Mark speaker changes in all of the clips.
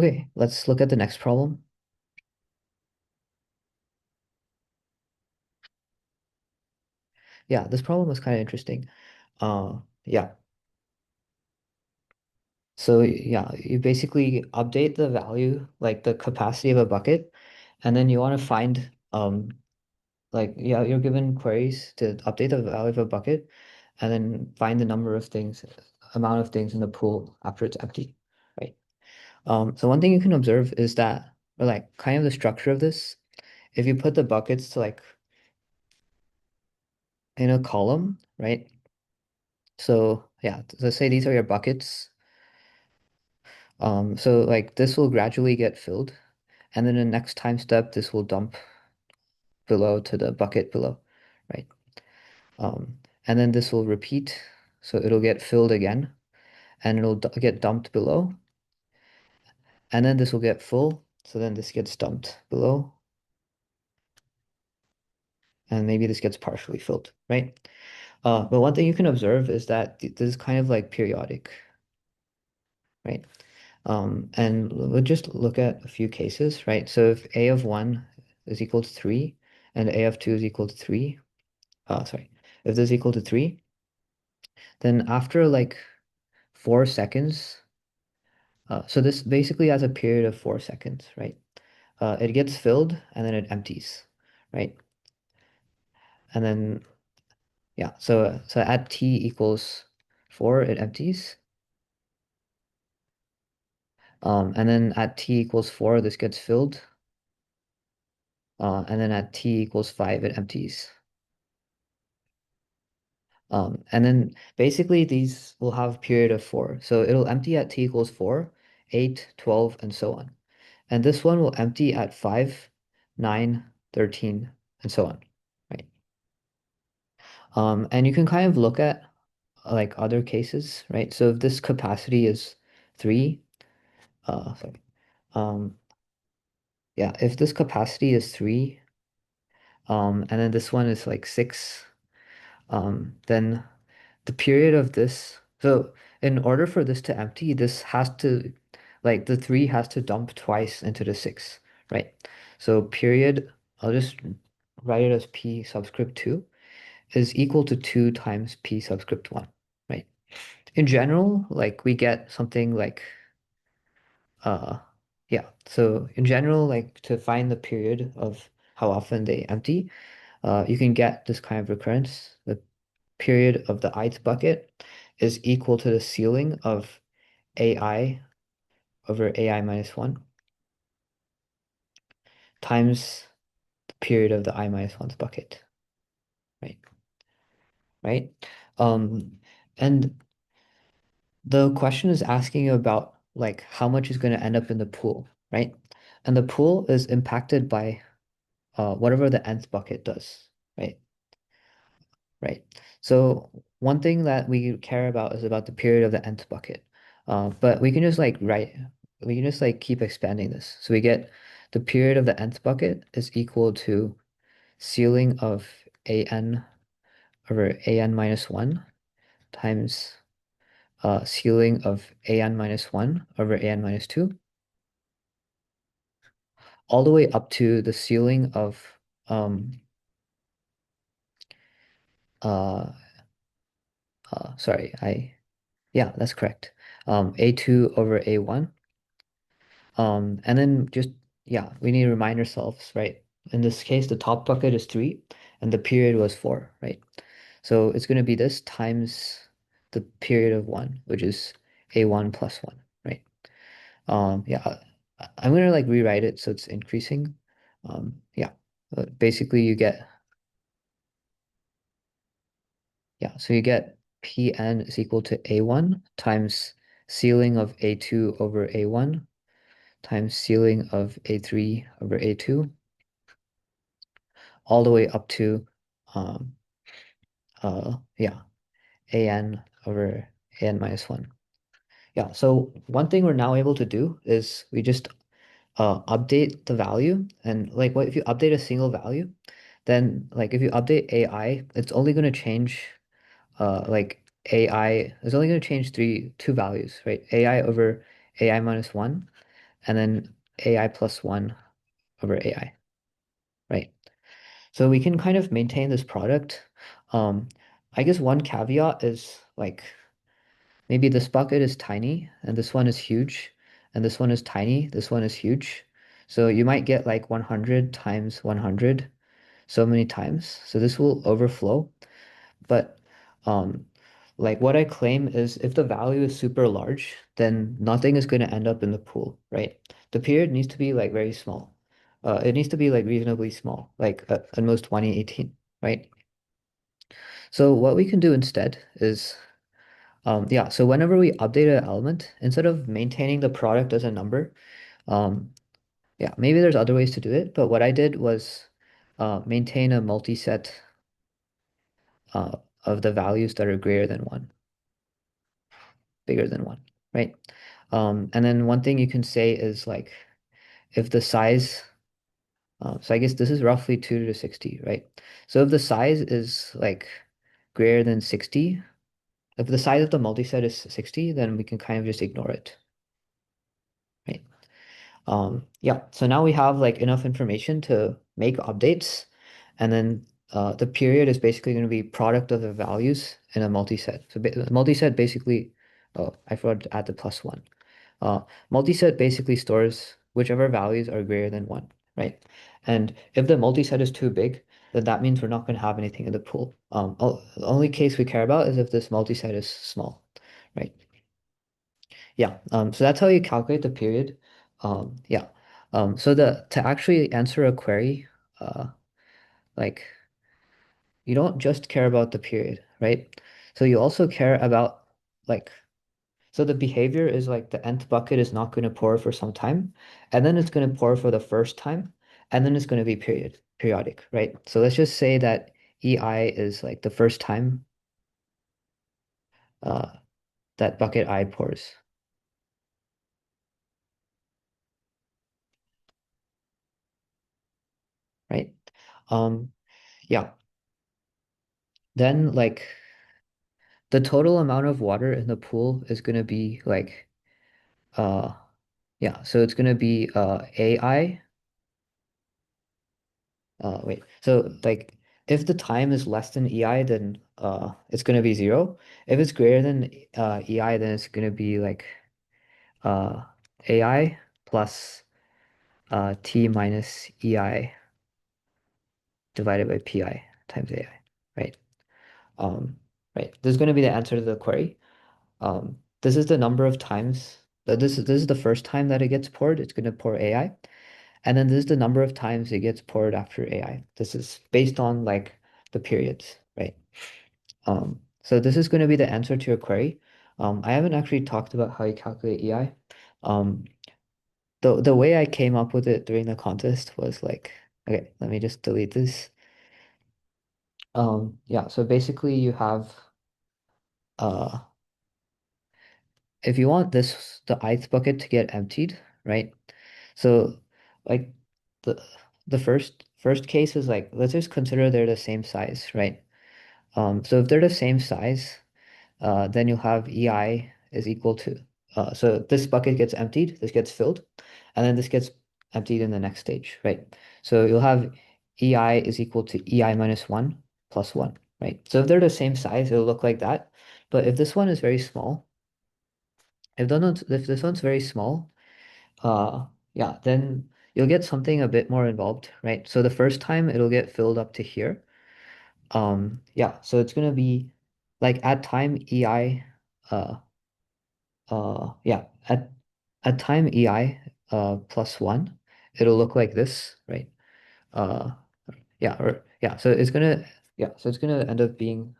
Speaker 1: Okay, let's look at the next problem. Yeah, this problem was kind of interesting. Yeah. So yeah, you basically update the value, like the capacity of a bucket, and then you want to find like yeah, you're given queries to update the value of a bucket and then find the number of things, amount of things in the pool after it's empty, right? So one thing you can observe is that, or like kind of the structure of this, if you put the buckets to like in a column, right? So yeah, let's say these are your buckets. So like this will gradually get filled, and then the next time step, this will dump below to the bucket below, right? Um, and then this will repeat, so it'll get filled again, and it'll get dumped below, and then this will get full, so then this gets dumped below, and maybe this gets partially filled, right? But one thing you can observe is that this is kind of like periodic, right? And we'll just look at a few cases, right? So if A of 1 is equal to 3 and A of 2 is equal to 3, sorry, if this is equal to 3, then after like 4 seconds, so this basically has a period of 4 seconds, right? It gets filled and then it empties, right? And then, yeah, so at t equals 4, it empties. And then at t equals 4, this gets filled. And then at t equals 5, it empties. And then basically these will have a period of 4. So it'll empty at t equals 4, 8, 12, and so on. And this one will empty at 5, 9, 13, and so on, right? And you can kind of look at like other cases, right? So if this capacity is 3, sorry, um, yeah, if this capacity is 3, and then this one is like 6, then the period of this, so in order for this to empty, this has to, like the 3 has to dump twice into the 6, right? So period, I'll just write it as P subscript 2 is equal to 2 times P subscript 1, right? In general, like we get something like, uh, yeah. So in general, like to find the period of how often they empty, you can get this kind of recurrence. The period of the ith bucket is equal to the ceiling of AI over AI minus 1 times the period of the I minus 1's bucket, right? Right? Um, and the question is asking about like how much is going to end up in the pool, right? And the pool is impacted by whatever the nth bucket does, right? Right. So one thing that we care about is about the period of the nth bucket. But we can just like we can just like keep expanding this. So we get the period of the nth bucket is equal to ceiling of an over an minus 1 times ceiling of an minus 1 over an minus 2, all the way up to the ceiling of um uh sorry, yeah, that's correct. A2 over A1. And then just, yeah, we need to remind ourselves, right? In this case, the top bucket is 3 and the period was 4, right? So it's going to be this times the period of 1, which is A1 plus 1, right? Yeah, I'm going to like rewrite it so it's increasing. Yeah, basically you get, yeah, so you get Pn is equal to A1 times ceiling of A2 over A1 times ceiling of A3 over A2 all the way up to um yeah, an over an minus 1. Yeah, so one thing we're now able to do is we just update the value, and like what if you update a single value, then like if you update AI, it's only going to change like AI is only going to change two values, right? AI over AI minus 1 and then AI plus 1 over AI, right? So we can kind of maintain this product. Um, I guess one caveat is like maybe this bucket is tiny and this one is huge, and this one is tiny, this one is huge. So you might get like 100 times 100 so many times. So this will overflow. But um, like what I claim is if the value is super large, then nothing is going to end up in the pool, right? The period needs to be like very small. It needs to be like reasonably small, like at most 2018, right? So what we can do instead is, yeah, so whenever we update an element, instead of maintaining the product as a number, um, yeah, maybe there's other ways to do it, but what I did was maintain a multiset uh, of the values that are greater than one, bigger than one, right? And then one thing you can say is like if the size, so I guess this is roughly 2 to 60, right? So if the size is like greater than 60, if the size of the multiset is 60, then we can kind of just ignore it, right? Yeah, so now we have like enough information to make updates, and then the period is basically going to be product of the values in a multiset. So multiset basically, oh, I forgot to add the plus one. Uh, Multiset basically stores whichever values are greater than one, right? And if the multiset is too big, then that means we're not going to have anything in the pool. The only case we care about is if this multiset is small, right? Yeah. So that's how you calculate the period. Yeah. So to actually answer a query, uh, like you don't just care about the period, right? So you also care about like so the behavior is like the nth bucket is not going to pour for some time, and then it's going to pour for the first time, and then it's going to be periodic, right? So let's just say that EI is like the first time uh, that bucket I pours, right? Um, yeah. Then like the total amount of water in the pool is going to be like uh yeah, so it's going to be AI. Wait, so like if the time is less than EI, then it's gonna be zero. If it's greater than EI, then it's gonna be like uh AI plus T minus EI divided by PI times AI, right? Um, right. This is gonna be the answer to the query. This is the number of times that this is the first time that it gets poured. It's gonna pour AI. And then this is the number of times it gets poured after AI. This is based on like the periods, right? So this is going to be the answer to your query. I haven't actually talked about how you calculate EI. Um, the way I came up with it during the contest was like, okay, let me just delete this. Yeah, so basically you have uh if you want the ith bucket to get emptied, right? So like the the first case is like let's just consider they're the same size, right? So if they're the same size, then you'll have EI is equal to, so this bucket gets emptied, this gets filled, and then this gets emptied in the next stage, right? So you'll have EI is equal to EI minus 1 plus 1, right? So if they're the same size, it'll look like that. But if this one is very small, if this one's very small, yeah, then you'll get something a bit more involved, right? So the first time it'll get filled up to here. Yeah, so it's gonna be like at time EI, uh, yeah, at time EI, plus one, it'll look like this, right? Uh, yeah, or yeah, so it's gonna, yeah, so it's gonna end up being,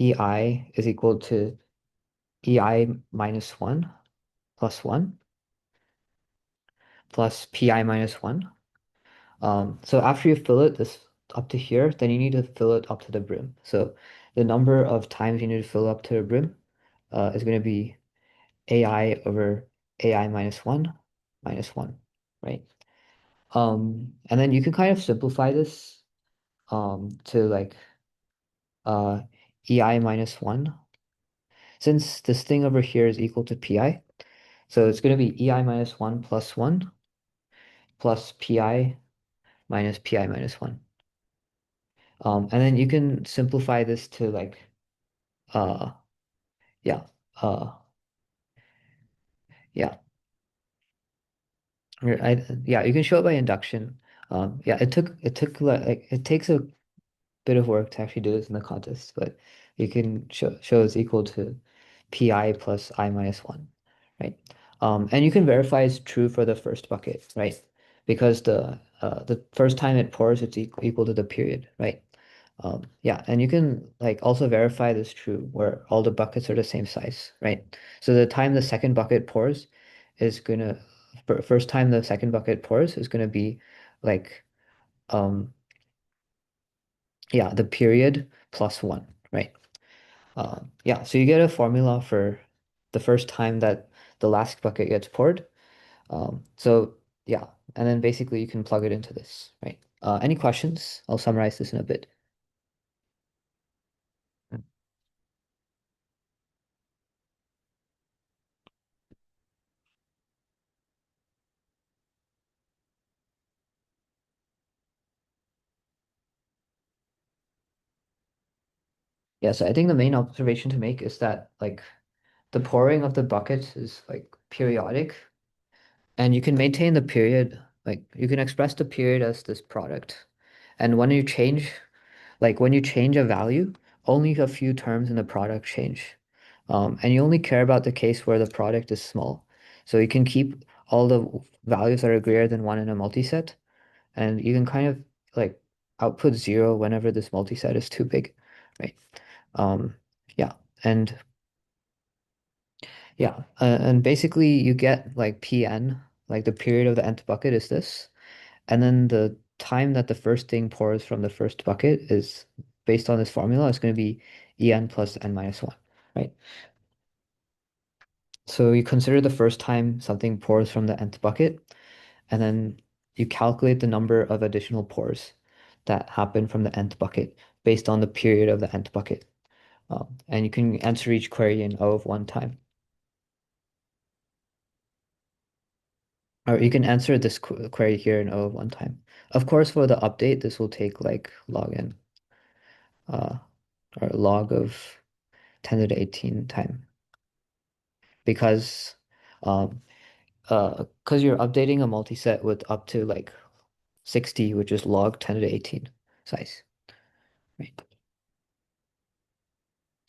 Speaker 1: EI is equal to EI minus one plus one plus PI minus one. So after you fill it this up to here, then you need to fill it up to the brim. So the number of times you need to fill up to the brim is going to be AI over AI minus one, right? And then you can kind of simplify this to like uh, EI minus one. Since this thing over here is equal to PI, So it's going to be EI minus 1 plus 1 plus PI minus PI minus 1. And then you can simplify this to like, uh, yeah, uh, yeah, yeah, you can show it by induction. Yeah, it took like it takes a bit of work to actually do this in the contest, but you can show it's equal to pi plus I minus 1, right? And you can verify it's true for the first bucket, right? Because the first time it pours, it's equal to the period, right? Yeah, and you can like also verify this true where all the buckets are the same size, right? So the time the second bucket pours is gonna first time the second bucket pours is gonna be like um yeah, the period plus 1, right? Yeah, so you get a formula for the first time that the last bucket gets poured. So yeah, and then basically you can plug it into this, right? Any questions? I'll summarize this in a bit. Yeah, so I think the main observation to make is that like the pouring of the buckets is like periodic, and you can maintain the period, like you can express the period as this product. And when you change a value, only a few terms in the product change. And you only care about the case where the product is small. So you can keep all the values that are greater than one in a multiset, and you can kind of like output zero whenever this multiset is too big, right? Um, yeah, and yeah, and basically you get like PN, like the period of the nth bucket is this. And then the time that the first thing pours from the first bucket is based on this formula is going to be En plus n minus 1, right? So you consider the first time something pours from the nth bucket, and then you calculate the number of additional pours that happen from the nth bucket based on the period of the nth bucket. And you can answer each query in O of 1 time. Or you can answer this query here in O of 1 time. Of course, for the update, this will take like log n, uh, or log of 10 to the 18 time because um because you're updating a multiset with up to like 60, which is log 10 to the 18 size, right?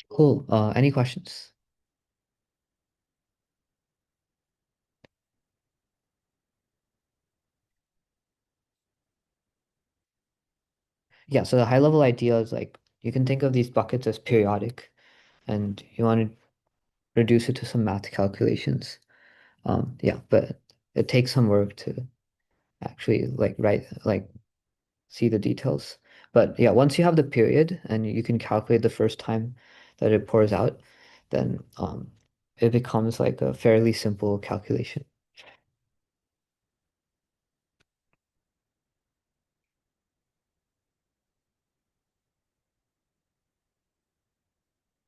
Speaker 1: Cool. Any questions? Yeah, so the high level idea is like you can think of these buckets as periodic and you want to reduce it to some math calculations. Yeah, but it takes some work to actually like write like see the details. But yeah, once you have the period and you can calculate the first time that it pours out, then it becomes like a fairly simple calculation.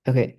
Speaker 1: Okay,